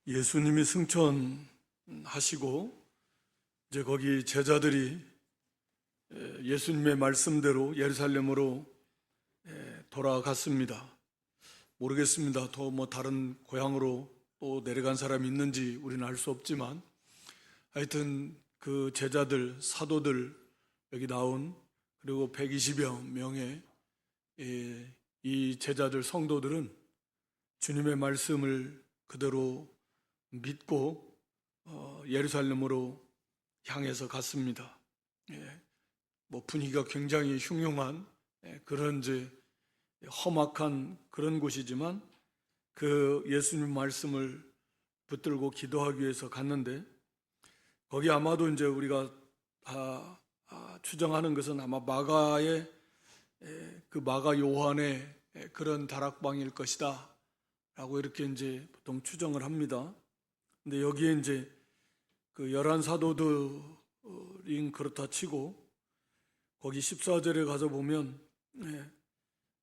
예수님이 승천하시고 이제 거기 제자들이 예수님의 말씀대로 예루살렘으로 돌아갔습니다. 모르겠습니다. 더 다른 고향으로 또 내려간 사람이 있는지 우리는 알 수 없지만 하여튼 그 제자들, 사도들 여기 나온 그리고 120여 명의 이 제자들, 성도들은 주님의 말씀을 그대로 믿고 예루살렘으로 향해서 갔습니다. 분위기가 굉장히 흉흉한 그런 이제 험악한 그런 곳이지만 그 예수님 말씀을 붙들고 기도하기 위해서 갔는데 거기 아마도 이제 우리가 추정하는 것은 아마 마가의 그 마가 요한의 그런 다락방일 것이다 라고 이렇게 이제 보통 추정을 합니다. 근데 여기에 이제 그 11사도들인 그렇다 치고 거기 14절에 가서 보면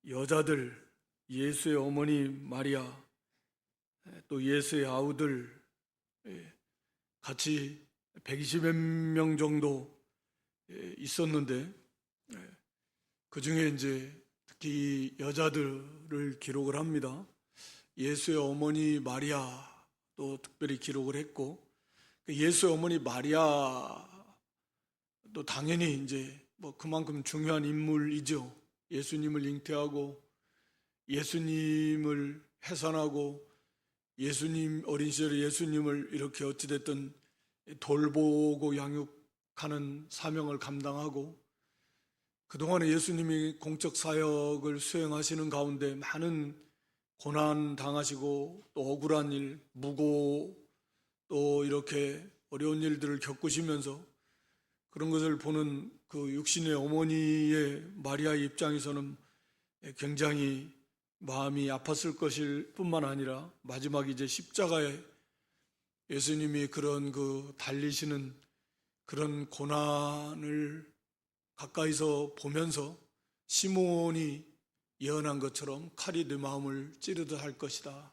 여자들, 예수의 어머니 마리아, 또 예수의 아우들 같이 120여 명 정도 있었는데 그 중에 이제 특히 여자들을 기록을 합니다. 예수의 어머니 마리아도 특별히 기록을 했고 예수의 어머니 마리아도 당연히 이제 그만큼 중요한 인물이죠. 예수님을 잉태하고 예수님을 해산하고 예수님 어린 시절에 예수님을 이렇게 어찌됐든 돌보고 양육하는 사명을 감당하고 그동안에 예수님이 공적 사역을 수행하시는 가운데 많은 고난 당하시고 또 억울한 일, 무고 또 이렇게 어려운 일들을 겪으시면서 그런 것을 보는 그 육신의 어머니의 마리아의 입장에서는 굉장히 마음이 아팠을 것일 뿐만 아니라 마지막 이제 십자가에 예수님이 그런 그 달리시는 그런 고난을 가까이서 보면서 시몬이 예언한 것처럼 칼이 내 마음을 찌르듯 할 것이다.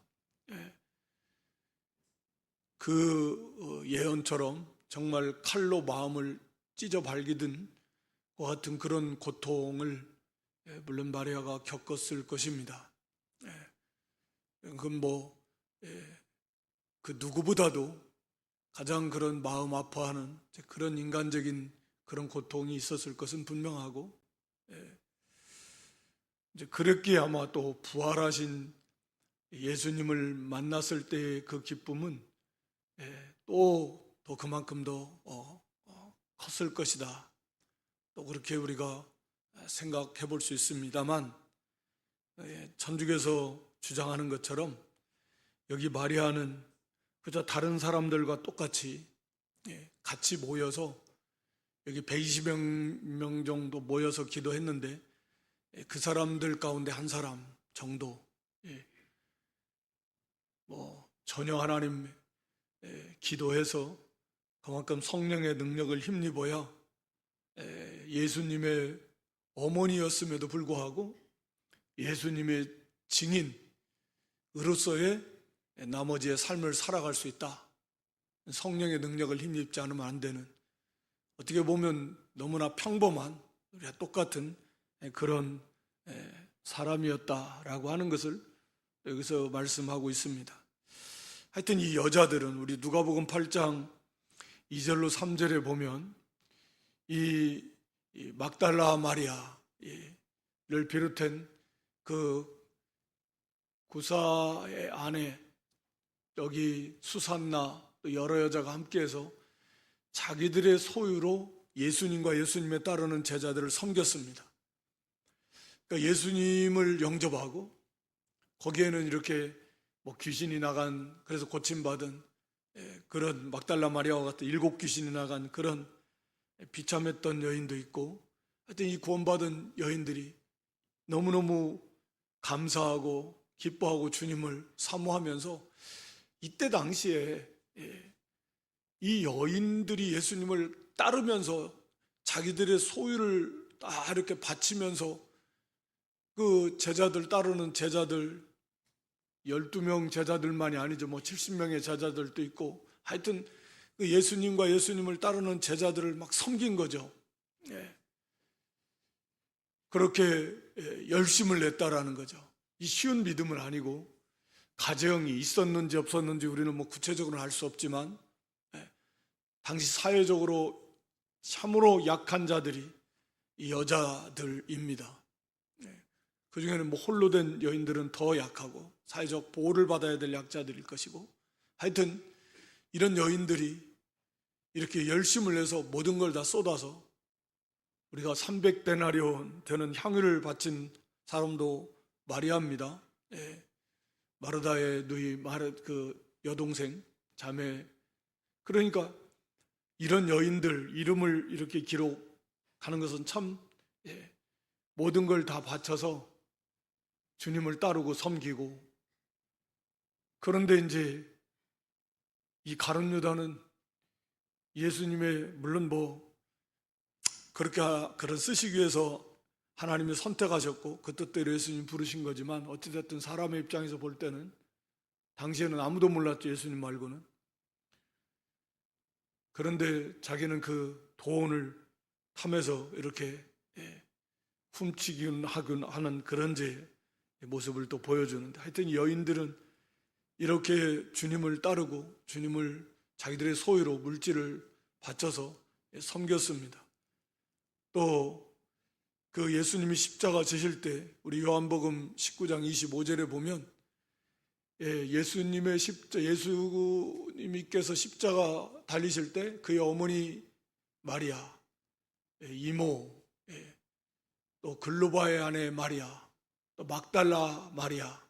그 예언처럼 정말 칼로 마음을 찢어 발기든 것 같은 그런 고통을 물론 마리아가 겪었을 것입니다. 그건 그 누구보다도 가장 그런 마음 아파하는 그런 인간적인 그런 고통이 있었을 것은 분명하고 이제 그랬기에 아마 또 부활하신 예수님을 만났을 때의 그 기쁨은 또 그만큼 더 컸을 것이다. 또 그렇게 우리가 생각해 볼 수 있습니다만 천주교에서 주장하는 것처럼 여기 마리아는 그저 다른 사람들과 똑같이 같이 모여서 여기 120여 명 정도 모여서 기도했는데 그 사람들 가운데 한 사람 정도 전혀 하나님 기도해서 그만큼 성령의 능력을 힘입어야 예수님의 어머니였음에도 불구하고 예수님의 증인으로서의 나머지의 삶을 살아갈 수 있다. 성령의 능력을 힘입지 않으면 안 되는 어떻게 보면 너무나 평범한 우리가 똑같은 그런 사람이었다라고 하는 것을 여기서 말씀하고 있습니다. 하여튼 이 여자들은 우리 누가복음 8장 2절로 3절에 보면 이 막달라 마리아를 비롯한 그 구사의 아내 여기 수산나 또 여러 여자가 함께해서 자기들의 소유로 예수님과 예수님에 따르는 제자들을 섬겼습니다. 그러니까 예수님을 영접하고 거기에는 이렇게 귀신이 나간 그래서 고침받은 그런 막달라 마리아와 같은 7 귀신이 나간 그런 비참했던 여인도 있고 하여튼 이 구원받은 여인들이 너무너무 감사하고 기뻐하고 주님을 사모하면서 이때 당시에 이 여인들이 예수님을 따르면서 자기들의 소유를 다 이렇게 바치면서 그 제자들 따르는 제자들 12명 제자들만이 아니죠. 뭐 70명의 제자들도 있고, 하여튼 그 예수님과 예수님을 따르는 제자들을 막 섬긴 거죠. 예. 그렇게 열심을 냈다라는 거죠. 이 쉬운 믿음은 아니고, 가정이 있었는지 없었는지 우리는 뭐 구체적으로는 알 수 없지만, 당시 사회적으로 참으로 약한 자들이 이 여자들입니다. 그 중에는 뭐 홀로 된 여인들은 더 약하고 사회적 보호를 받아야 될 약자들일 것이고, 하여튼 이런 여인들이 이렇게 열심을 내서 모든 걸 다 쏟아서, 우리가 300데나리온 되는 향유를 바친 사람도 마리아입니다. 마르다의 누이 그 여동생 자매. 그러니까 이런 여인들 이름을 이렇게 기록하는 것은 참 모든 걸 다 바쳐서 주님을 따르고 섬기고. 그런데 이제 이 가룟 유다는 예수님의, 물론 뭐 그렇게 그런 쓰시기 위해서 하나님이 선택하셨고 그 뜻대로 예수님 부르신 거지만, 어찌됐든 사람의 입장에서 볼 때는 당시에는 아무도 몰랐죠, 예수님 말고는. 그런데 자기는 그 돈을 탐해서 이렇게 훔치긴 하는 그런 제 모습을 또 보여주는데, 하여튼 여인들은 이렇게 주님을 따르고 주님을 자기들의 소유로 물질을 바쳐서 섬겼습니다. 또 그 예수님이 십자가 지실 때 우리 요한복음 19장 25절에 보면, 예수님께서 십자가 달리실 때 그의 어머니 마리아, 이모, 또 글로바의 아내 마리아, 또 막달라 마리아,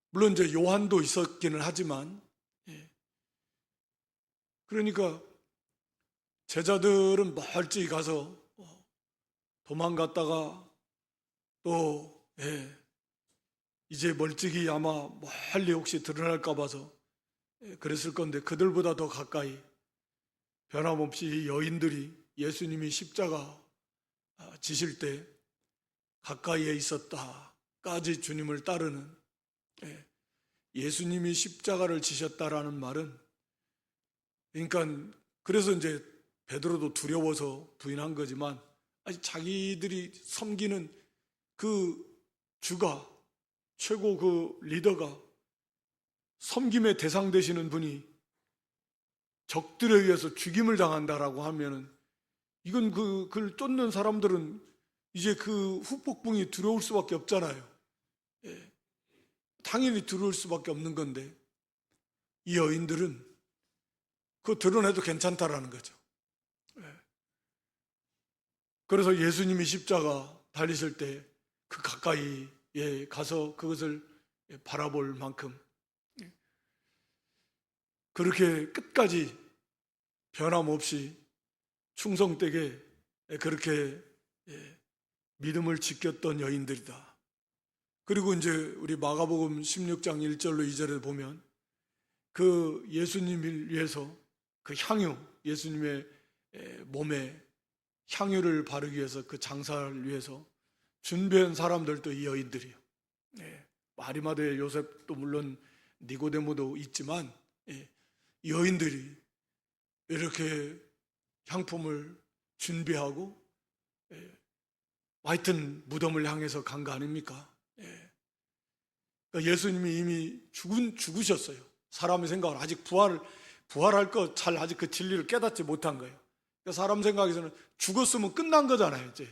물론 이제 요한도 있었기는 하지만, 그러니까 제자들은 멀찍이 가서 도망갔다가 또 이제 멀찍이 아마 멀리 혹시 드러날까 봐서 그랬을 건데, 그들보다 더 가까이 변함없이 여인들이 예수님이 십자가 지실 때 가까이에 있었다까지 주님을 따르는, 예수님이 십자가를 지셨다라는 말은, 그러니까 그래서 이제 베드로도 두려워서 부인한 거지만, 아직 자기들이 섬기는 그 주가, 최고 그 리더가, 섬김의 대상 되시는 분이 적들에 의해서 죽임을 당한다라고 하면은, 이건 그걸 쫓는 사람들은 이제 그 후폭풍이 두려울 수밖에 없잖아요. 당연히 두려울 수밖에 없는 건데, 이 여인들은 그거 드러내도 괜찮다라는 거죠. 그래서 예수님이 십자가 달리실 때 그 가까이에 가서 그것을 바라볼 만큼 그렇게 끝까지 변함없이 충성되게 그렇게 믿음을 지켰던 여인들이다. 그리고 이제 우리 마가복음 16장 1절로 2절에 보면, 그 예수님을 위해서 그 향유, 예수님의 몸에 향유를 바르기 위해서, 그 장사를 위해서 준비한 사람들도 이 여인들이에요. 마리마대 요셉도 물론 니고데모도 있지만, 이 여인들이 이렇게 향품을 준비하고 하여튼 무덤을 향해서 간 거 아닙니까? 그러니까 예수님이 이미 죽으셨어요. 사람의 생각을 아직 부활할 것 잘 아직 그 진리를 깨닫지 못한 거예요. 그러니까 사람 생각에서는 죽었으면 끝난 거잖아요, 이제.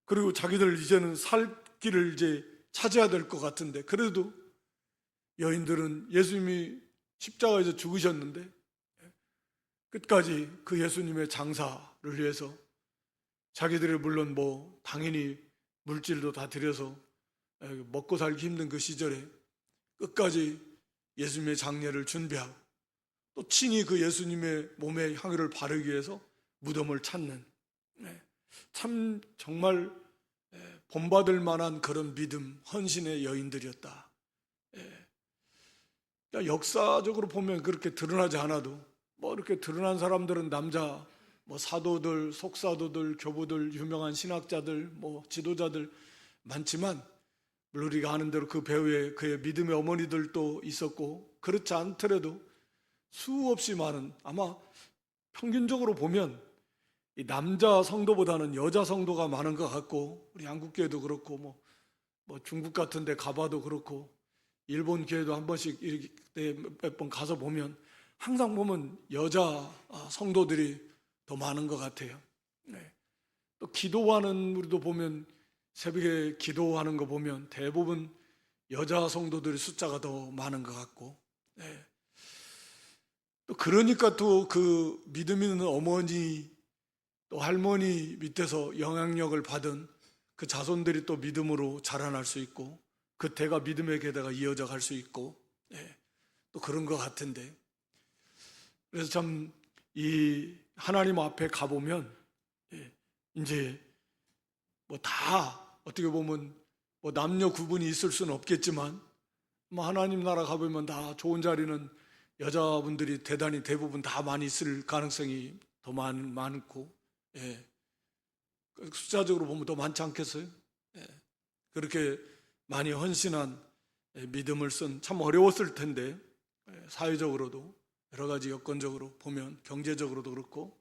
그리고 자기들 이제는 살 길을 이제 찾아야 될 것 같은데, 그래도 여인들은 예수님이 십자가에서 죽으셨는데 끝까지 그 예수님의 장사를 위해서 자기들이, 물론 뭐 당연히 물질도 다 들여서 먹고 살기 힘든 그 시절에 끝까지 예수님의 장례를 준비하고, 또 친히 그 예수님의 몸에 향유를 바르기 위해서 무덤을 찾는, 참 정말 본받을 만한 그런 믿음, 헌신의 여인들이었다. 그러니까 역사적으로 보면 그렇게 드러나지 않아도, 뭐 이렇게 드러난 사람들은 남자, 뭐 사도들, 속사도들, 교부들, 유명한 신학자들, 뭐 지도자들 많지만, 물론 우리가 아는 대로 그 배후에 그의 믿음의 어머니들도 있었고, 그렇지 않더라도 수없이 많은, 아마 평균적으로 보면 이 남자 성도보다는 여자 성도가 많은 것 같고, 우리 한국교회도 그렇고 뭐 중국 같은 데 가봐도 그렇고, 일본 교회도 한 번씩 이렇게 몇 번 가서 보면 항상 보면 여자 성도들이 더 많은 것 같아요. 네. 또 기도하는 우리도 보면 새벽에 기도하는 거 보면 대부분 여자 성도들의 숫자가 더 많은 것 같고, 네. 또 그러니까 또 그 믿음 있는 어머니 또 할머니 밑에서 영향력을 받은 그 자손들이 또 믿음으로 자라날 수 있고, 그 대가 믿음의 계대가 이어져 갈 수 있고, 네. 또 그런 것 같은데, 그래서 참 이 하나님 앞에 가보면 이제 뭐 다 어떻게 보면 뭐 남녀 구분이 있을 수는 없겠지만, 뭐 하나님 나라 가보면 다 좋은 자리는 여자분들이 대단히 대부분 다 많이 있을 가능성이 더 많고, 숫자적으로 보면 더 많지 않겠어요? 그렇게 많이 헌신한 믿음을 쓴, 참 어려웠을 텐데, 사회적으로도 여러 가지 여건적으로 보면 경제적으로도 그렇고,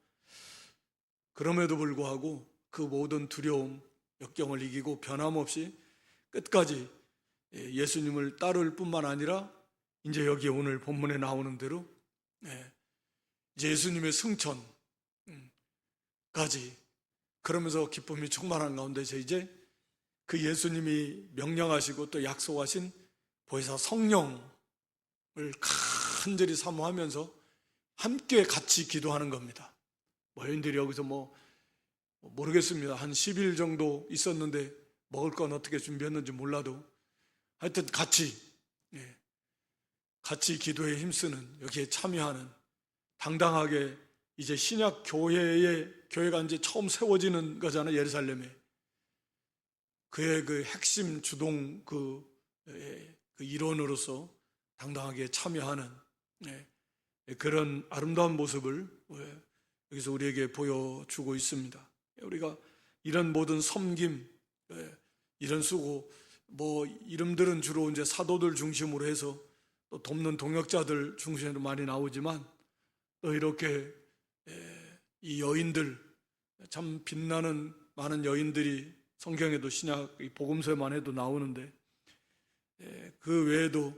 그럼에도 불구하고 그 모든 두려움, 역경을 이기고 변함없이 끝까지 예수님을 따를 뿐만 아니라 이제 여기 오늘 본문에 나오는 대로 이제 예수님의 승천까지, 그러면서 기쁨이 충만한 가운데서 이제 그 예수님이 명령하시고 또 약속하신 보혜사 성령을 간절히 사모하면서 함께 같이 기도하는 겁니다. 여인들이 여기서 모르겠습니다. 한 10일 정도 있었는데 먹을 건 어떻게 준비했는지 몰라도 하여튼 같이 기도에 힘쓰는, 여기에 참여하는, 당당하게 이제 신약 교회가 이제 처음 세워지는 거잖아요. 예루살렘에. 그의 그 핵심 주동 그 일원으로서 당당하게 참여하는 그런 아름다운 모습을 여기서 우리에게 보여주고 있습니다. 우리가 이런 모든 섬김, 이런 수고, 이름들은 주로 이제 사도들 중심으로 해서 또 돕는 동역자들 중심으로 많이 나오지만, 또 이렇게 이 여인들, 참 빛나는 많은 여인들이 성경에도 신약 복음서에만 해도 나오는데, 그 외에도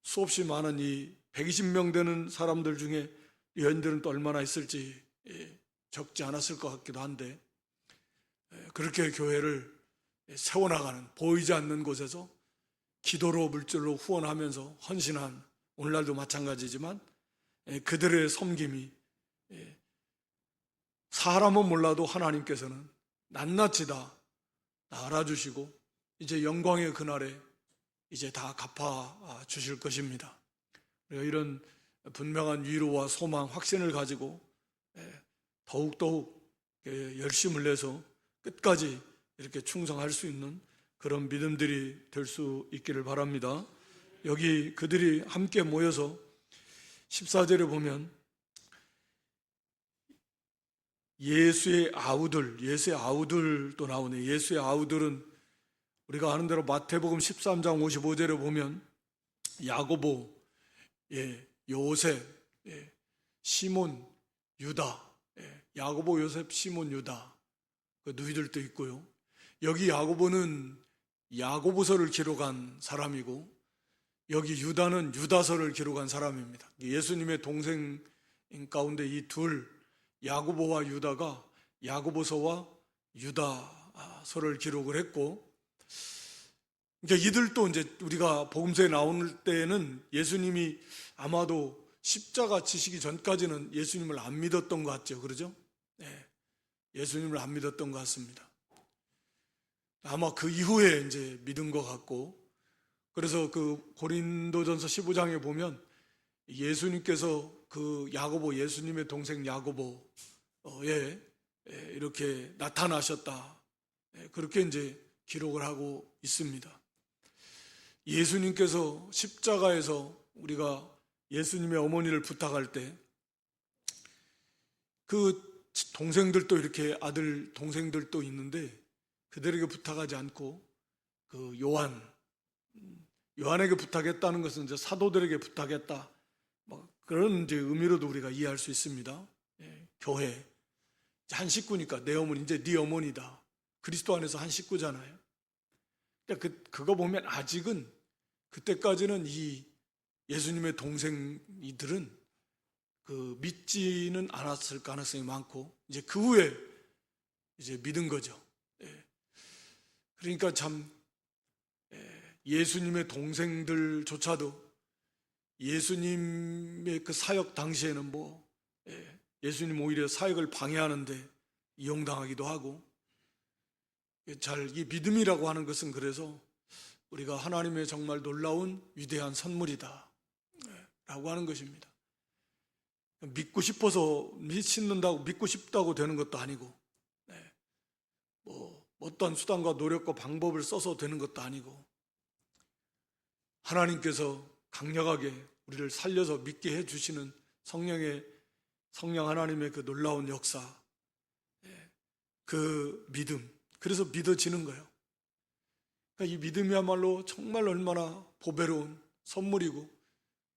수없이 많은 이 120명 되는 사람들 중에 여인들은 또 얼마나 있을지 적지 않았을 것 같기도 한데, 그렇게 교회를 세워나가는, 보이지 않는 곳에서 기도로 물질로 후원하면서 헌신한, 오늘날도 마찬가지지만 그들의 섬김이 사람은 몰라도 하나님께서는 낱낱이 다 알아주시고 이제 영광의 그날에 이제 다 갚아 주실 것입니다. 이런 분명한 위로와 소망, 확신을 가지고 더욱더욱 열심을 내서 끝까지 이렇게 충성할 수 있는 그런 믿음들이 될 수 있기를 바랍니다. 여기 그들이 함께 모여서 14절에 보면 예수의 아우들도 나오네. 예수의 아우들은 우리가 아는 대로 마태복음 13장 55절에 보면 야고보, 요셉, 시몬, 유다, 야고보, 요셉, 시몬, 유다, 그 누이들도 있고요. 여기 야고보는 야고보서를 기록한 사람이고, 여기 유다는 유다서를 기록한 사람입니다. 예수님의 동생 가운데 이 둘, 야고보와 유다가 야고보서와 유다서를 기록을 했고, 그러니까 이들도 이제 우리가 복음서에 나올 때에는 예수님이 아마도 십자가 지시기 전까지는 예수님을 안 믿었던 것 같죠. 그러죠? 예수님을 안 믿었던 것 같습니다. 아마 그 이후에 이제 믿은 것 같고, 그래서 그 고린도전서 15장에 보면 예수님께서 그 야고보, 예수님의 동생 야고보에 이렇게 나타나셨다, 그렇게 이제 기록을 하고 있습니다. 예수님께서 십자가에서 우리가 예수님의 어머니를 부탁할 때 그 동생들도 이렇게 아들 동생들도 있는데 그들에게 부탁하지 않고 그 요한, 요한에게 부탁했다는 것은 이제 사도들에게 부탁했다, 뭐 그런 이제 의미로도 우리가 이해할 수 있습니다. 교회 한 식구니까 내 어머니 이제 네 어머니다. 그리스도 안에서 한 식구잖아요. 그러니까 그거 보면 아직은 그때까지는 이 예수님의 동생이들은 믿지는 않았을 가능성이 많고 이제 그 후에 이제 믿은 거죠. 그러니까 참 예수님의 동생들조차도 예수님의 그 사역 당시에는 예수님 오히려 사역을 방해하는데 이용당하기도 하고, 이 믿음이라고 하는 것은 그래서 우리가 하나님의 정말 놀라운 위대한 선물이다 라고 하는 것입니다. 믿고 싶어서 믿고 싶다고 되는 것도 아니고, 어떤 수단과 노력과 방법을 써서 되는 것도 아니고, 하나님께서 강력하게 우리를 살려서 믿게 해주시는 성령 하나님의 그 놀라운 역사, 그 믿음, 그래서 믿어지는 거예요. 그러니까 이 믿음이야말로 정말 얼마나 보배로운 선물이고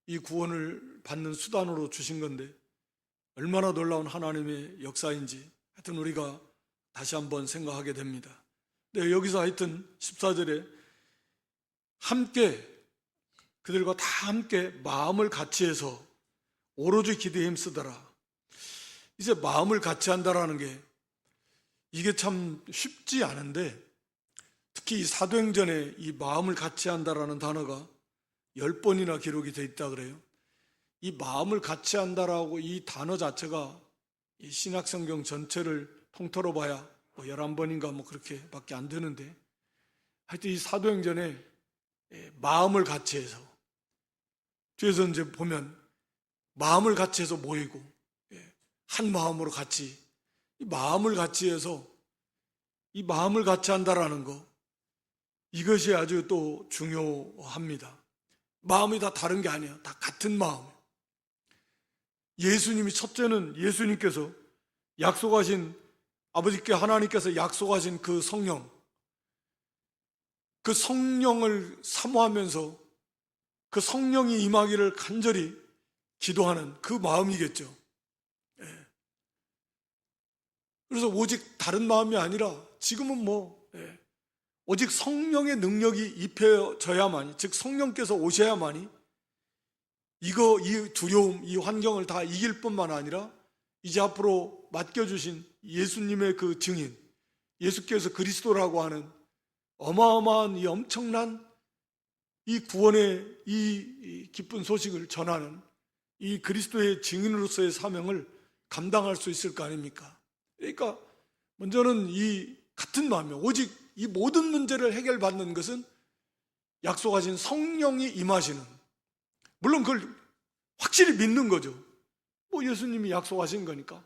이 구원을 받는 수단으로 주신 건데 얼마나 놀라운 하나님의 역사인지 하여튼 우리가 다시 한번 생각하게 됩니다. 네, 여기서 하여튼 14절에 함께, 그들과 다 함께 마음을 같이해서 오로지 기도에 힘쓰더라. 이제 마음을 같이 한다라는 게 이게 참 쉽지 않은데, 특히 이 사도행전에 이 마음을 같이 한다라는 단어가 10번이나 기록이 되어 있다 그래요. 이 마음을 같이 한다라고 이 단어 자체가 이 신약성경 전체를 통틀어 봐야 11번인가 그렇게 밖에 안 되는데, 하여튼 이 사도행전에 마음을 같이 해서, 뒤에서 이제 보면 마음을 같이 해서 모이고 한 마음으로 같이, 이 마음을 같이 해서 이 마음을 같이 한다라는 거, 이것이 아주 또 중요합니다. 마음이 다 다른 게 아니야. 다 같은 마음. 예수님이, 첫째는 예수님께서 약속하신, 아버지께 하나님께서 약속하신 그 성령, 그 성령을 사모하면서 그 성령이 임하기를 간절히 기도하는 그 마음이겠죠. 그래서 오직 다른 마음이 아니라 지금은 오직 성령의 능력이 입혀져야만이, 즉 성령께서 오셔야만이 이 두려움, 이 환경을 다 이길 뿐만 아니라 이제 앞으로 맡겨주신 예수님의 그 증인, 예수께서 그리스도라고 하는 어마어마한 이 엄청난 이 구원의 이 기쁜 소식을 전하는 이 그리스도의 증인으로서의 사명을 감당할 수 있을 거 아닙니까? 그러니까 먼저는 이 같은 마음이에요. 오직 이 모든 문제를 해결받는 것은 약속하신 성령이 임하시는, 물론 그걸 확실히 믿는 거죠. 예수님이 약속하신 거니까.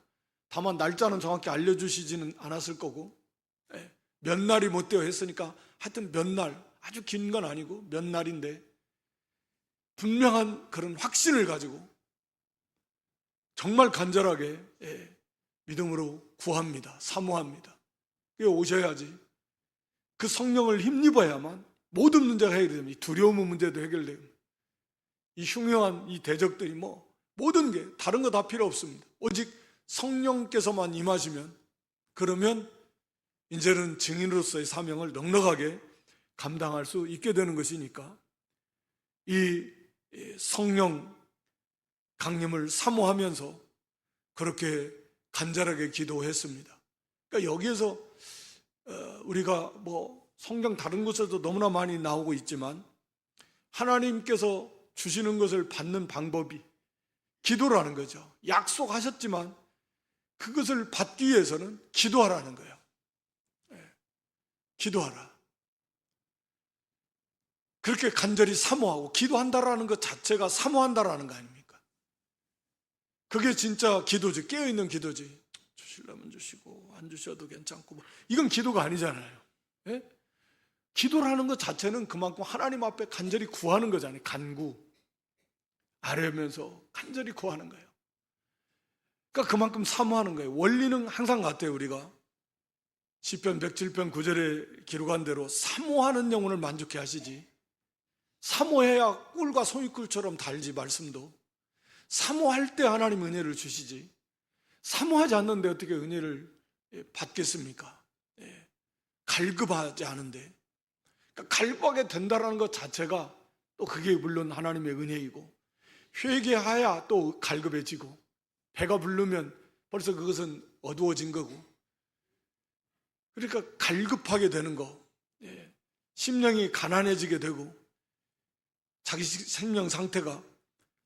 다만 날짜는 정확히 알려주시지는 않았을 거고, 몇 날이 못 되어 했으니까 하여튼 몇 날, 아주 긴 건 아니고 몇 날인데 분명한 그런 확신을 가지고 정말 간절하게 믿음으로 구합니다. 사모합니다. 그게 오셔야지 그 성령을 힘입어야만 모든 문제가 해결됩니다. 이 두려움의 문제도 해결되고, 이 흉흉한 이 대적들이 모든 게 다른 거 다 필요 없습니다. 오직 성령께서만 임하시면, 그러면 이제는 증인으로서의 사명을 넉넉하게 감당할 수 있게 되는 것이니까 이 성령 강림을 사모하면서 그렇게 간절하게 기도했습니다. 그러니까 여기에서 우리가 성경 다른 곳에도 너무나 많이 나오고 있지만 하나님께서 주시는 것을 받는 방법이 기도라는 거죠. 약속하셨지만 그것을 받기 위해서는 기도하라는 거예요. 기도하라. 그렇게 간절히 사모하고, 기도한다라는 것 자체가 사모한다라는 거 아닙니까? 그게 진짜 기도지. 깨어있는 기도지. 주시려면 주시고 안 주셔도 괜찮고 이건 기도가 아니잖아요. 기도라는 것 자체는 그만큼 하나님 앞에 간절히 구하는 거잖아요. 간구, 아뢰면서 간절히 구하는 거예요. 그러니까 그만큼 사모하는 거예요. 원리는 항상 같아요. 우리가 시편 107편 9절에 기록한 대로 사모하는 영혼을 만족해 하시지, 사모해야 꿀과 송이꿀처럼 달지. 말씀도 사모할 때 하나님 은혜를 주시지, 사모하지 않는데 어떻게 은혜를 받겠습니까? 갈급하지 않은데. 그러니까 갈급하게 된다는 것 자체가 또 그게 물론 하나님의 은혜이고, 회개하야 또 갈급해지고, 배가 부르면 벌써 그것은 어두워진 거고. 그러니까 갈급하게 되는 거, 심령이 가난해지게 되고, 자기 생명 상태가,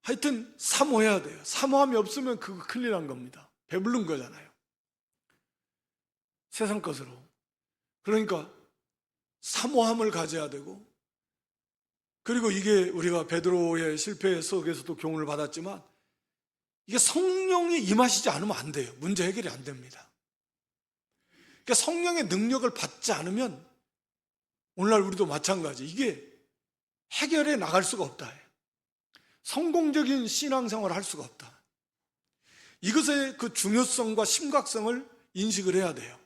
하여튼 사모해야 돼요. 사모함이 없으면 그거 큰일 난 겁니다. 배부른 거잖아요, 세상 것으로. 그러니까 사모함을 가져야 되고, 그리고 이게 우리가 베드로의 실패 속에서도 교훈을 받았지만, 이게 성령이 임하시지 않으면 안 돼요. 문제 해결이 안 됩니다. 그러니까 성령의 능력을 받지 않으면 오늘날 우리도 마찬가지, 이게 해결해 나갈 수가 없다. 성공적인 신앙생활을 할 수가 없다. 이것의 그 중요성과 심각성을 인식을 해야 돼요.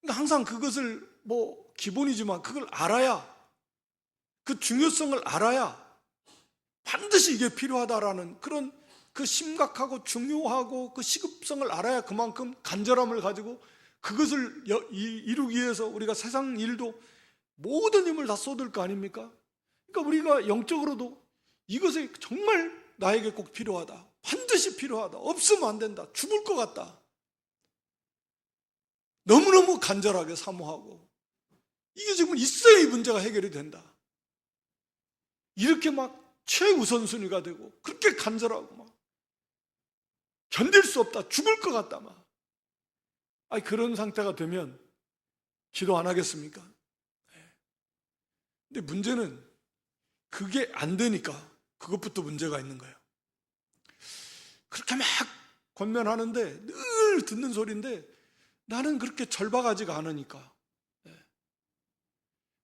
그러니까 항상 그것을 뭐 기본이지만 그걸 알아야, 그 중요성을 알아야 반드시 이게 필요하다라는 그런 그 심각하고 중요하고 그 시급성을 알아야 그만큼 간절함을 가지고 그것을 이루기 위해서 우리가 세상 일도 모든 힘을 다 쏟을 거 아닙니까? 그러니까 우리가 영적으로도 이것이 정말 나에게 꼭 필요하다, 반드시 필요하다, 없으면 안 된다, 죽을 것 같다, 너무너무 간절하게 사모하고, 이게 지금 있어야 이 문제가 해결이 된다. 이렇게 막 최우선순위가 되고, 그렇게 간절하고 막 견딜 수 없다, 죽을 것 같다 막. 아니, 그런 상태가 되면 기도 안 하겠습니까? 근데 문제는 그게 안 되니까 그것부터 문제가 있는 거예요. 그렇게 막 권면하는데 늘 듣는 소리인데 나는 그렇게 절박하지가 않으니까,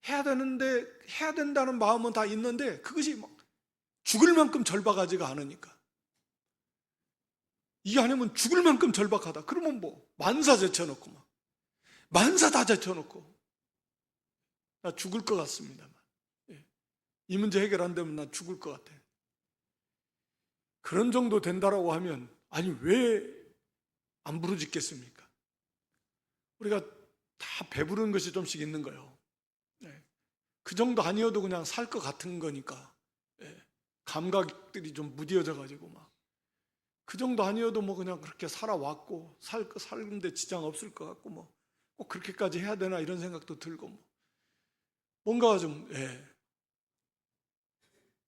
해야 되는데 해야 된다는 마음은 다 있는데 그것이 막 죽을 만큼 절박하지가 않으니까. 이게 아니면 죽을 만큼 절박하다 그러면 뭐 만사 제쳐놓고 막 만사 다 제쳐놓고 나 죽을 것 같습니다만, 이 문제 해결 안 되면 나 죽을 것 같아. 그런 정도 된다라고 하면, 아니 왜 안 부르짖겠습니까? 우리가 다 배부른 것이 좀씩 있는 거예요. 그 정도 아니어도 그냥 살 것 같은 거니까, 감각들이 좀 무뎌져 가지고 막 그 정도 아니어도 뭐 그냥 그렇게 살아왔고 살는데 지장 없을 것 같고, 뭐 꼭 그렇게까지 해야 되나 이런 생각도 들고, 뭐 뭔가 좀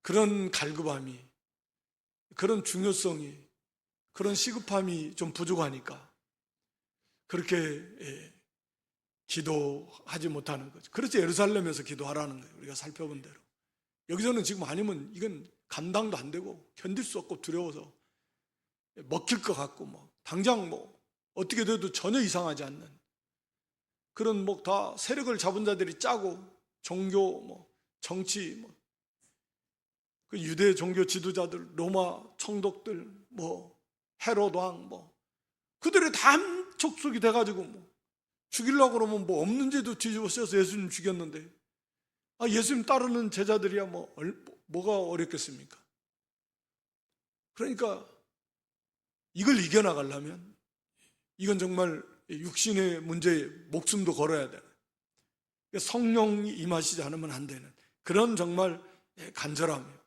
그런 갈급함이, 그런 중요성이, 그런 시급함이 좀 부족하니까 그렇게 기도하지 못하는 거죠. 그렇지, 예루살렘에서 기도하라는 거예요. 우리가 살펴본 대로. 여기서는 지금 아니면 이건 감당도 안 되고 견딜 수 없고 두려워서 먹힐 것 같고, 뭐 당장 뭐 어떻게 돼도 전혀 이상하지 않는 그런 뭐 다 세력을 잡은 자들이 짜고, 종교 뭐 정치 뭐 그 유대 종교 지도자들, 로마 총독들, 뭐 헤롯 왕, 뭐 그들이 다 함촉속이 돼가지고 뭐 죽이려고 그러면 뭐 없는 죄도 뒤집어 써서 예수님 죽였는데, 예수님 따르는 제자들이야 뭐가 어렵겠습니까? 그러니까 이걸 이겨나가려면 이건 정말 육신의 문제에 목숨도 걸어야 되는, 성령이 임하시지 않으면 안 되는 그런 정말 간절함이에요.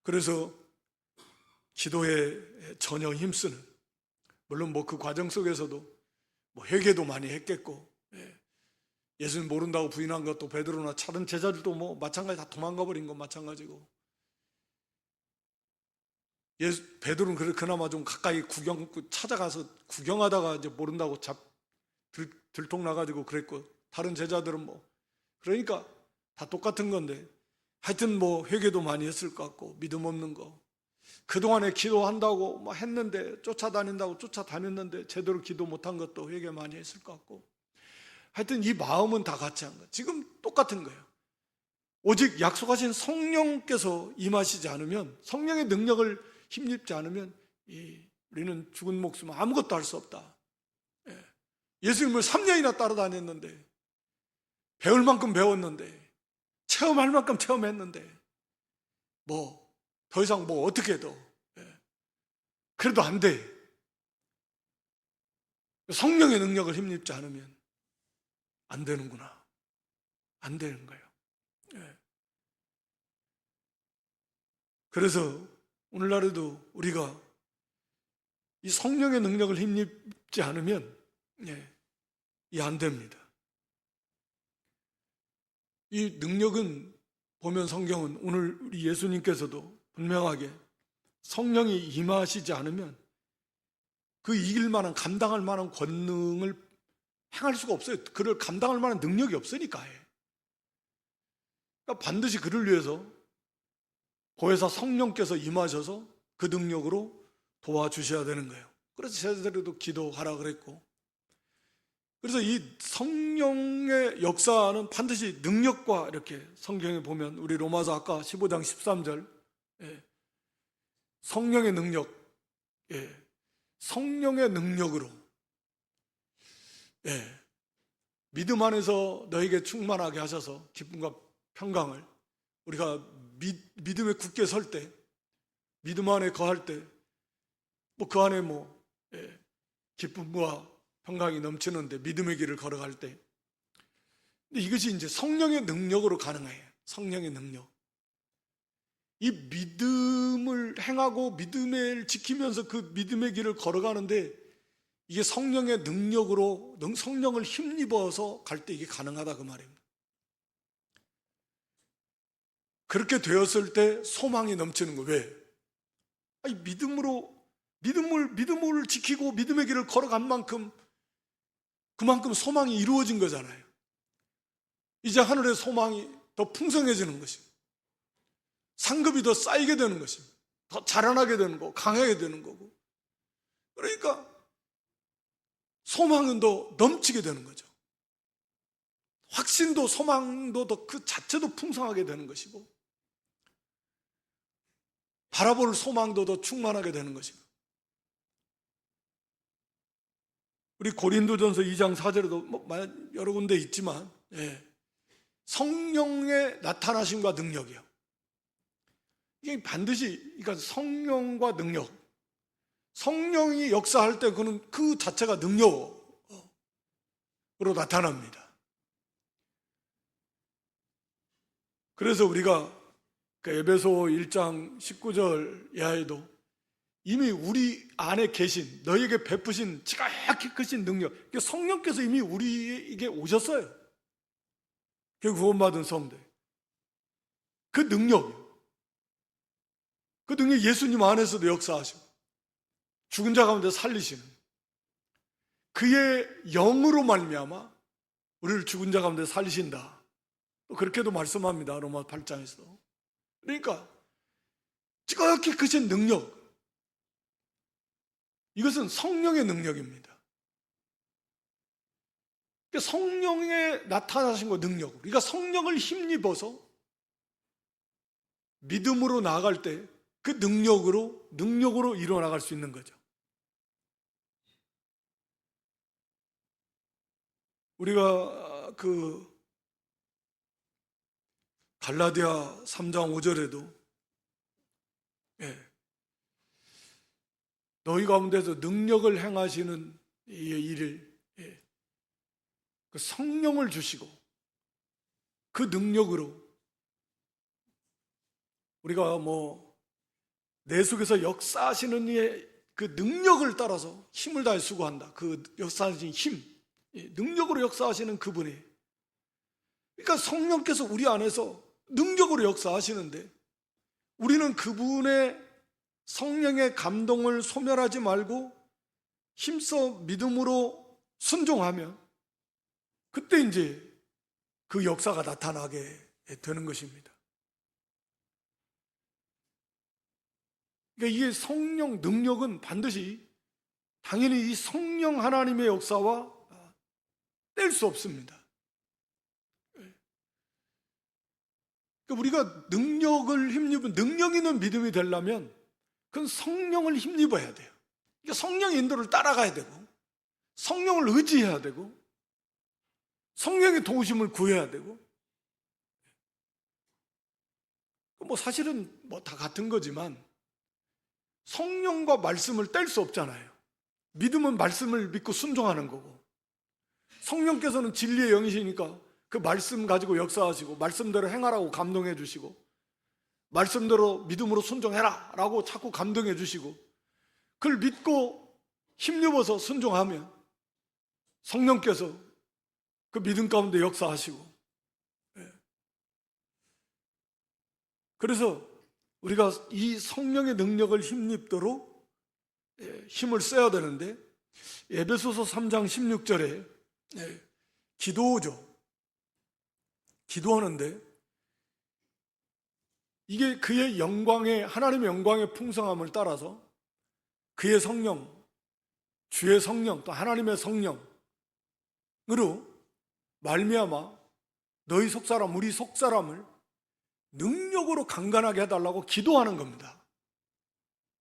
그래서 기도에 전혀 힘쓰는, 물론 뭐 그 과정 속에서도 뭐 회개도 많이 했겠고, 예수님 모른다고 부인한 것도 베드로나 다른 제자들도 뭐 마찬가지, 다 도망가 버린 건 마찬가지고, 베드로는 그나마 좀 가까이 찾아가서 구경하다가 이제 모른다고 들통 나가지고 그랬고, 다른 제자들은 뭐 그러니까 다 똑같은 건데, 하여튼 뭐 회개도 많이 했을 것 같고, 믿음 없는 거 그동안에 기도한다고 뭐 했는데, 쫓아다닌다고 쫓아다녔는데 제대로 기도 못한 것도 회개 많이 했을 것 같고, 하여튼 이 마음은 다 같이 한 거예요. 지금 똑같은 거예요. 오직 약속하신 성령께서 임하시지 않으면, 성령의 능력을 힘입지 않으면 우리는 죽은 목숨 아무것도 할 수 없다. 예수님을 3년이나 따라다녔는데 배울 만큼 배웠는데, 체험할 만큼 체험했는데, 더 이상 어떻게 해도, 그래도 안 돼. 성령의 능력을 힘입지 않으면 안 되는구나. 안 되는 거예요. 그래서 오늘날에도 우리가 이 성령의 능력을 힘입지 않으면 이 안 됩니다. 이 능력은 보면 성경은 오늘 우리 예수님께서도 분명하게 성령이 임하시지 않으면 그 이길 만한 감당할 만한 권능을 행할 수가 없어요. 그를 감당할 만한 능력이 없으니까 그러니까 반드시 그를 위해서 보혜사 성령께서 임하셔서 그 능력으로 도와주셔야 되는 거예요. 그래서 제자들에도 기도하라 그랬고, 그래서 이 성령의 역사는 반드시 능력과 이렇게 성경에 보면 우리 로마서 아까 15장 13절 성령의 능력, 성령의 능력으로 믿음 안에서 너에게 충만하게 하셔서 기쁨과 평강을 우리가 믿음에 굳게 설 때, 믿음 안에 거할 때, 그 안에 기쁨과 평강이 넘치는데 믿음의 길을 걸어갈 때, 근데 이것이 이제 성령의 능력으로 가능해요. 성령의 능력. 이 믿음을 행하고 믿음을 지키면서 그 믿음의 길을 걸어가는데 이게 성령의 능력으로 성령을 힘입어서 갈 때 이게 가능하다 그 말입니다. 그렇게 되었을 때 소망이 넘치는 거예요. 왜? 아니, 믿음을 지키고 믿음의 길을 걸어간 만큼 그만큼 소망이 이루어진 거잖아요. 이제 하늘의 소망이 더 풍성해지는 것입니다. 상급이 더 쌓이게 되는 것입니다. 더 자라나게 되는 거고 강하게 되는 거고, 그러니까 소망은 더 넘치게 되는 거죠. 확신도 소망도 더 그 자체도 풍성하게 되는 것이고, 바라볼 소망도 더 충만하게 되는 것이고, 우리 고린도전서 2장 4절에도 여러 군데 있지만 성령의 나타나심과 능력이요, 이게 반드시 그러니까 성령과 능력, 성령이 역사할 때 그는 그 자체가 능력으로 나타납니다. 그래서 우리가 에베소 1장 19절 이하에도 이미 우리 안에 계신, 너희에게 베푸신 지극히 크신 능력, 성령께서 이미 우리에게 오셨어요. 그 구원받은 성들, 그 능력 예수님 안에서도 역사하시고 죽은 자 가운데 살리시는 그의 영으로 말미암아 우리를 죽은 자 가운데 살리신다, 그렇게도 말씀합니다. 로마 8장에서. 그러니까 지극히 크신 능력, 이것은 성령의 능력입니다. 성령의 나타나신 것 능력으로, 그러니까 성령을 힘입어서 믿음으로 나아갈 때 그 능력으로 일어나갈 수 있는 거죠. 우리가 갈라디아 3장 5절에도 너희 가운데서 능력을 행하시는 이 일을 그 성령을 주시고 그 능력으로 우리가 내 속에서 역사하시는 이의 그 능력을 따라서 힘을 다해 수고한다. 그 역사하시는 힘, 능력으로 역사하시는 그분이, 그러니까 성령께서 우리 안에서 능력으로 역사하시는데 우리는 그분의 성령의 감동을 소멸하지 말고 힘써 믿음으로 순종하면 그때 이제 그 역사가 나타나게 되는 것입니다. 그러니까 이게 성령 능력은 반드시 당연히 이 성령 하나님의 역사와 뗄 수 없습니다. 그러니까 우리가 능력을 힘입은, 능력 있는 믿음이 되려면 그건 성령을 힘입어야 돼요. 그러니까 성령의 인도를 따라가야 되고 성령을 의지해야 되고 성령의 도우심을 구해야 되고, 뭐 사실은 뭐 다 같은 거지만 성령과 말씀을 뗄 수 없잖아요. 믿음은 말씀을 믿고 순종하는 거고, 성령께서는 진리의 영이시니까 그 말씀 가지고 역사하시고, 말씀대로 행하라고 감동해 주시고, 말씀대로 믿음으로 순종해라 라고 자꾸 감동해 주시고, 그걸 믿고 힘입어서 순종하면 성령께서 그 믿음 가운데 역사하시고, 그래서 우리가 이 성령의 능력을 힘입도록 힘을 써야 되는데, 에베소서 3장 16절에 기도죠. 기도하는데 이게 그의 영광의, 하나님의 영광의 풍성함을 따라서 그의 성령, 주의 성령, 또 하나님의 성령으로 말미암아 너희 속사람, 우리 속사람을 능력으로 강건하게 해달라고 기도하는 겁니다,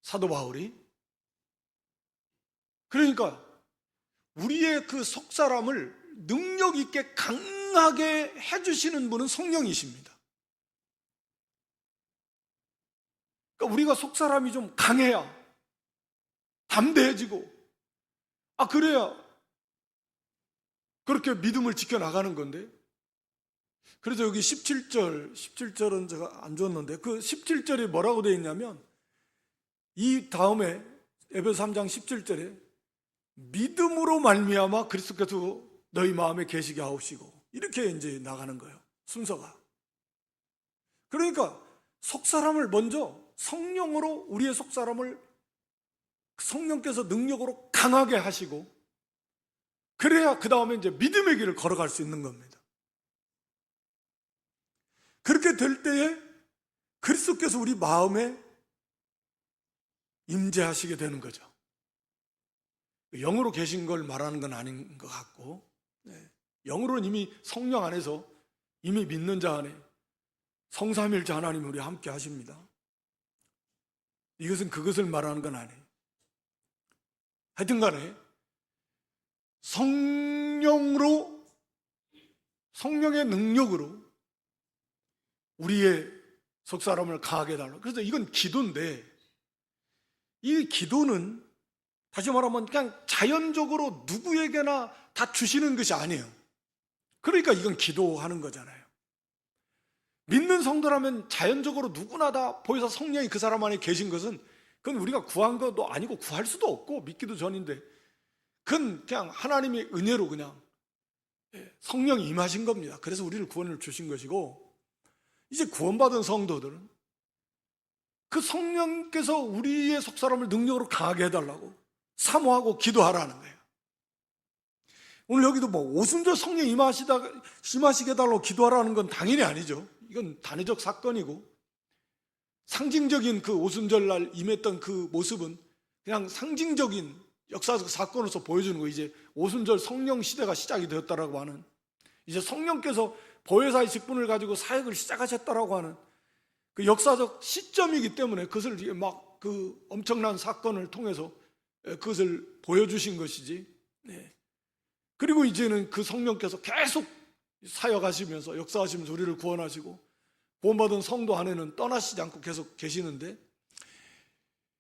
사도 바울이. 그러니까 우리의 그 속사람을 능력 있게 강하게 해주시는 분은 성령이십니다. 그러니까 우리가 속사람이 좀 강해야, 담대해지고, 그래야 그렇게 믿음을 지켜나가는 건데, 그래서 여기 17절은 제가 안 줬는데, 그 17절이 뭐라고 되어 있냐면, 이 다음에 에베소 3장 17절에 믿음으로 말미암아 그리스도께서 너희 마음에 계시게 하옵시고, 이렇게 이제 나가는 거예요, 순서가. 그러니까 속사람을 먼저 성령으로, 우리의 속사람을 성령께서 능력으로 강하게 하시고, 그래야 그 다음에 이제 믿음의 길을 걸어갈 수 있는 겁니다. 그렇게 될 때에 그리스도께서 우리 마음에 임재하시게 되는 거죠. 영으로 계신 걸 말하는 건 아닌 것 같고, 영으로는 이미 성령 안에서, 이미 믿는 자 안에 성삼일체 하나님이 우리와 함께 하십니다. 이것은 그것을 말하는 건 아니에요. 하여튼 간에 성령으로, 성령의 능력으로 우리의 속사람을 강하게 해달라고. 그래서 이건 기도인데, 이 기도는 다시 말하면 그냥 자연적으로 누구에게나 다 주시는 것이 아니에요. 그러니까 이건 기도하는 거잖아요. 믿는 성도라면 자연적으로 누구나 다 보여서 성령이 그 사람 안에 계신 것은, 그건 우리가 구한 것도 아니고 구할 수도 없고 믿기도 전인데, 그건 그냥 하나님의 은혜로 그냥 성령이 임하신 겁니다. 그래서 우리를 구원을 주신 것이고, 이제 구원받은 성도들은 그 성령께서 우리의 속사람을 능력으로 강하게 해달라고 사모하고 기도하라는 거예요. 오늘 여기도 뭐 오순절 성령 임하시게 해달라고 기도하라는 건 당연히 아니죠. 이건 단회적 사건이고, 상징적인 그 오순절 날 임했던 그 모습은 그냥 상징적인 역사적 사건으로서 보여주는 거. 이제 오순절 성령 시대가 시작이 되었다라고 하는, 이제 성령께서 보혜사의 직분을 가지고 사역을 시작하셨다라고 하는 그 역사적 시점이기 때문에, 그것을 막 그 엄청난 사건을 통해서 그것을 보여주신 것이지. 그리고 이제는 그 성령께서 계속 사역하시면서, 역사하시면서 우리를 구원하시고, 구원받은 성도 안에는 떠나시지 않고 계속 계시는데,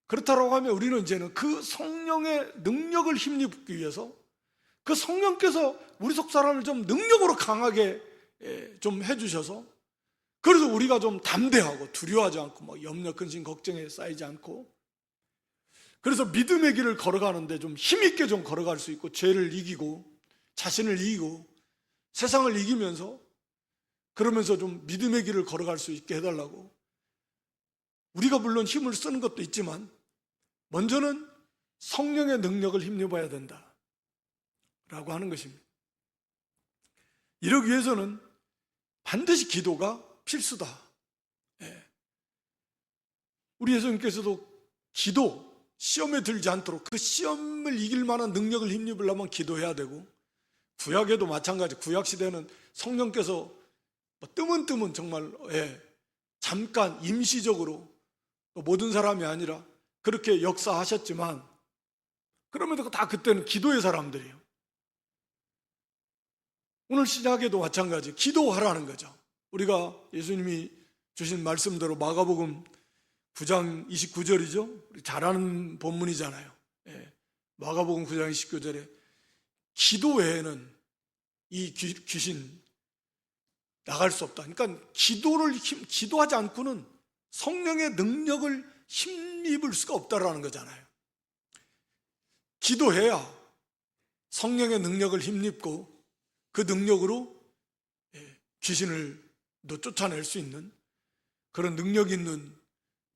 그렇다고 하면 우리는 이제는 그 성령의 능력을 힘입기 위해서 그 성령께서 우리 속 사람을 좀 능력으로 강하게 좀 해주셔서, 그래서 우리가 좀 담대하고 두려워하지 않고 막 염려, 근심, 걱정에 쌓이지 않고, 그래서 믿음의 길을 걸어가는데 좀 힘있게 좀 걸어갈 수 있고, 죄를 이기고 자신을 이기고 세상을 이기면서, 그러면서 좀 믿음의 길을 걸어갈 수 있게 해달라고. 우리가 물론 힘을 쓰는 것도 있지만 먼저는 성령의 능력을 힘입어야 된다 라고 하는 것입니다. 이러기 위해서는 반드시 기도가 필수다. 우리 예수님께서도 기도, 시험에 들지 않도록 그 시험을 이길 만한 능력을 힘입으려면 기도해야 되고, 구약에도 마찬가지. 구약 시대는 성령께서 뜨문뜨문 정말 잠깐 임시적으로, 모든 사람이 아니라 그렇게 역사하셨지만, 그럼에도 다 그때는 기도의 사람들이에요. 오늘 시작에도 마찬가지 기도하라는 거죠. 우리가 예수님이 주신 말씀대로 마가복음 9장 29절이죠. 우리 잘 아는 본문이잖아요. 예. 마가복음 9장 29절에 기도 외에는 이 귀신 나갈 수 없다. 그러니까 기도하지 않고는 성령의 능력을 힘입을 수가 없다라는 거잖아요. 기도해야 성령의 능력을 힘입고 그 능력으로 귀신을 쫓아낼 수 있는 그런 능력 있는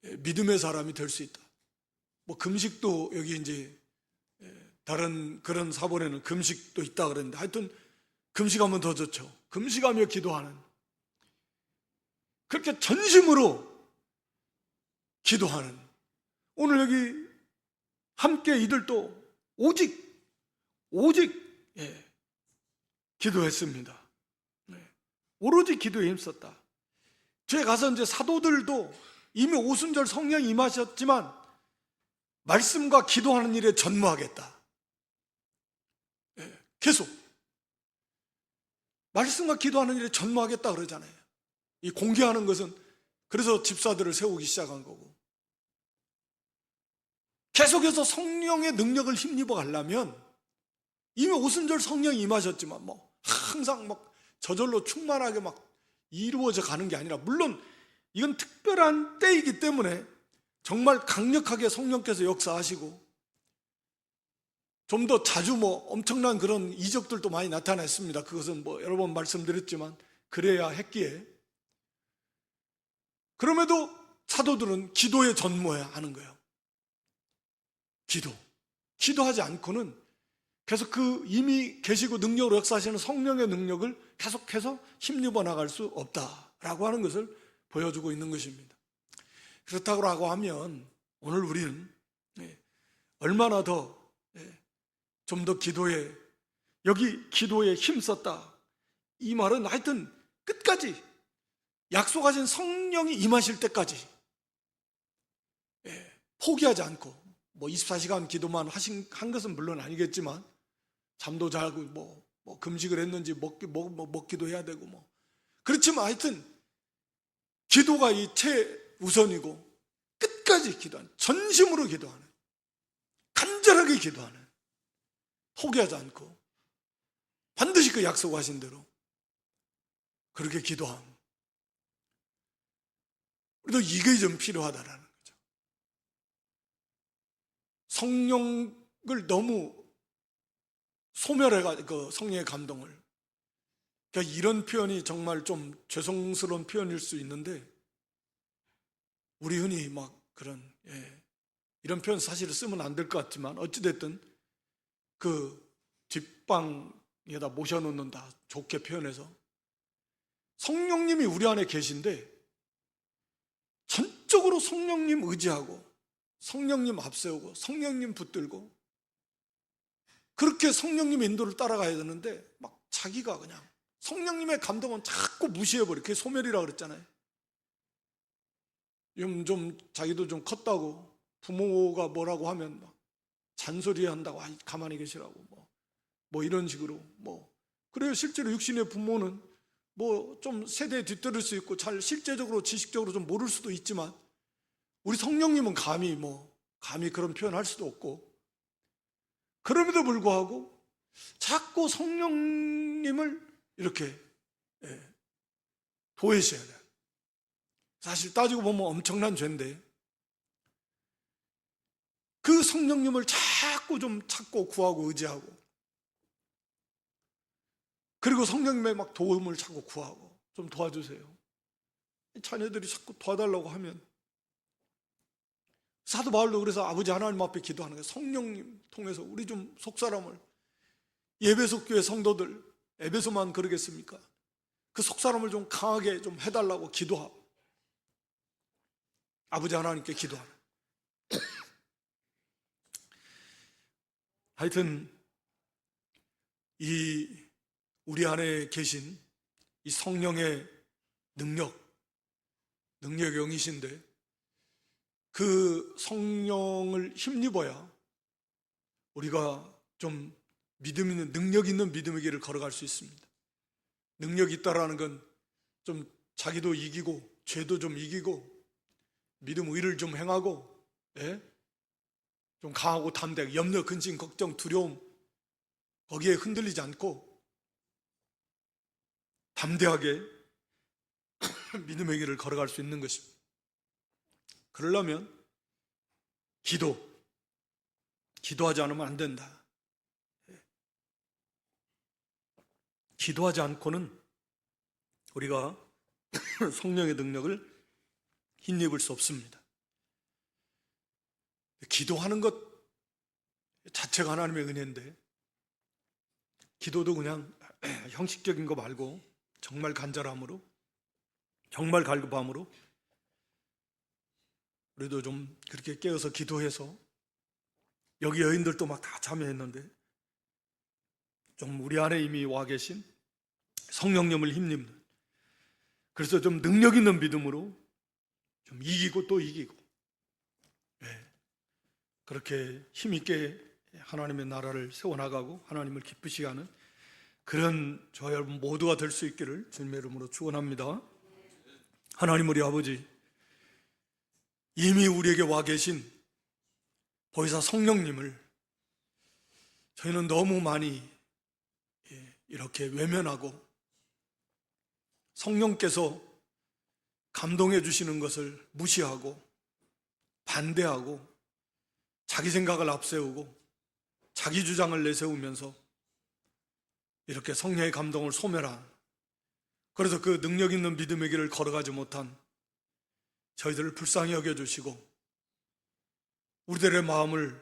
믿음의 사람이 될 수 있다. 뭐 금식도 여기 이제 다른 그런 사본에는 금식도 있다 그랬는데 하여튼 금식하면 더 좋죠. 금식하며 기도하는, 그렇게 전심으로 기도하는, 오늘 여기 함께 이들도 오직 기도했습니다. 오로지 기도에 힘썼다. 저에 가서 이제 사도들도 이미 오순절 성령이 임하셨지만 말씀과 기도하는 일에 전무하겠다. 계속 말씀과 기도하는 일에 전무하겠다 그러잖아요. 이 공개하는 것은 그래서 집사들을 세우기 시작한 거고, 계속해서 성령의 능력을 힘입어 가려면 이미 오순절 성령이 임하셨지만 뭐 항상 막 저절로 충만하게 막 이루어져 가는 게 아니라, 물론 이건 특별한 때이기 때문에 정말 강력하게 성령께서 역사하시고 좀 더 자주 뭐 엄청난 그런 이적들도 많이 나타났습니다. 그것은 뭐 여러 번 말씀드렸지만 그래야 했기에, 그럼에도 사도들은 기도에 전무해야 하는 거예요. 기도하지 않고는 계속 그 이미 계시고 능력으로 역사하시는 성령의 능력을 계속해서 힘입어 나갈 수 없다라고 하는 것을 보여주고 있는 것입니다. 그렇다고 하면 오늘 우리는 얼마나 더 좀 더 기도에, 여기 기도에 힘썼다, 이 말은 하여튼 끝까지 약속하신 성령이 임하실 때까지 포기하지 않고, 뭐 24시간 기도만 한 것은 물론 아니겠지만 잠도 자고 뭐 금식을 했는지 먹기도 해야 되고 뭐 그렇지만 하여튼 기도가 이 최우선이고 끝까지 기도하는, 전심으로 기도하는, 간절하게 기도하는, 포기하지 않고 반드시 그 약속하신 대로 그렇게 기도함. 우리도 이게 좀 필요하다라는 거죠. 성령을 너무 소멸해가지고 그 성령의 감동을, 그러니까 이런 표현이 정말 좀 죄송스러운 표현일 수 있는데, 우리 흔히 막 그런 이런 표현 사실을 쓰면 안 될 것 같지만 어찌됐든 그 뒷방에다 모셔놓는다, 좋게 표현해서 성령님이 우리 안에 계신데 전적으로 성령님 의지하고 성령님 앞세우고 성령님 붙들고 그렇게 성령님 인도를 따라가야 되는데 막 자기가 그냥 성령님의 감동은 자꾸 무시해버려. 그게 소멸이라고 그랬잖아요. 좀 자기도 좀 컸다고 부모가 뭐라고 하면 막 잔소리 한다고 가만히 계시라고 뭐 이런 식으로 그래요. 실제로 육신의 부모는 뭐 좀 세대에 뒤떨릴 수 있고 잘 실제적으로 지식적으로 좀 모를 수도 있지만 우리 성령님은 감히 그런 표현할 수도 없고, 그럼에도 불구하고 자꾸 성령님을 이렇게 도외시해야 돼요. 사실 따지고 보면 엄청난 죄인데 그 성령님을 자꾸 좀 찾고 구하고 의지하고, 그리고 성령님의 막 도움을 자꾸 구하고 좀 도와주세요. 자녀들이 자꾸 도와달라고 하면, 사도 바울도 그래서 아버지 하나님 앞에 기도하는 거예요. 성령님 통해서 우리 좀 속사람을, 에베소 교회 성도들, 에베소만 그러겠습니까? 그 속사람을 좀 강하게 좀 해달라고 기도하고 아버지 하나님께 기도하는. 하여튼 이 우리 안에 계신 이 성령의 능력의 영이신데 그 성령을 힘입어야 우리가 좀 믿음 있는, 능력 있는 믿음의 길을 걸어갈 수 있습니다. 능력이 있다라는 건 좀 자기도 이기고 죄도 좀 이기고 믿음 의를 좀 행하고, 예? 좀 강하고 담대하게 염려, 근심, 걱정, 두려움 거기에 흔들리지 않고 담대하게 믿음의 길을 걸어갈 수 있는 것입니다. 그러려면 기도하지 않으면 안 된다. 기도하지 않고는 우리가 성령의 능력을 힘입을 수 없습니다. 기도하는 것 자체가 하나님의 은혜인데, 기도도 그냥 형식적인 거 말고 정말 간절함으로, 정말 갈급함으로 우리도 좀 그렇게 깨어서 기도해서, 여기 여인들도 막 다 참여했는데 좀 우리 안에 이미 와 계신 성령님을 힘입는, 그래서 좀 능력 있는 믿음으로 좀 이기고 또 이기고, 그렇게 힘있게 하나님의 나라를 세워나가고 하나님을 기쁘시게 하는 그런 저와 여러분 모두가 될 수 있기를 주님의 이름으로 축원합니다. 하나님 우리 아버지, 이미 우리에게 와 계신 보혜사 성령님을 저희는 너무 많이 이렇게 외면하고, 성령께서 감동해 주시는 것을 무시하고 반대하고 자기 생각을 앞세우고 자기 주장을 내세우면서 이렇게 성령의 감동을 소멸한, 그래서 그 능력 있는 믿음의 길을 걸어가지 못한 저희들을 불쌍히 여겨주시고 우리들의 마음을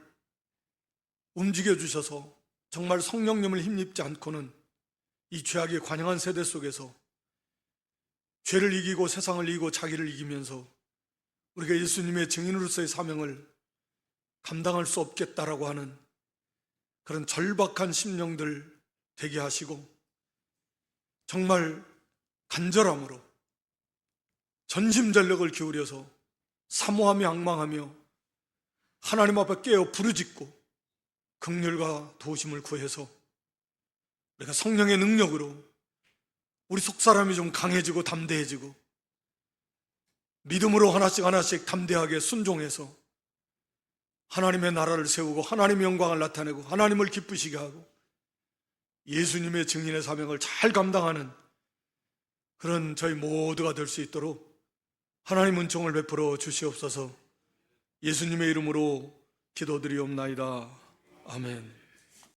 움직여 주셔서 정말 성령님을 힘입지 않고는 이 죄악의 관영한 세대 속에서 죄를 이기고 세상을 이기고 자기를 이기면서 우리가 예수님의 증인으로서의 사명을 감당할 수 없겠다라고 하는 그런 절박한 심령들 되게 하시고, 정말 간절함으로 전심전력을 기울여서 사모하며 앙망하며 하나님 앞에 깨어 부르짖고 긍휼과 도우심을 구해서 우리가 성령의 능력으로 우리 속사람이 좀 강해지고 담대해지고 믿음으로 하나씩 하나씩 담대하게 순종해서 하나님의 나라를 세우고 하나님의 영광을 나타내고 하나님을 기쁘시게 하고 예수님의 증인의 사명을 잘 감당하는 그런 저희 모두가 될 수 있도록 하나님 은총을 베풀어 주시옵소서. 예수님의 이름으로 기도드리옵나이다. 아멘.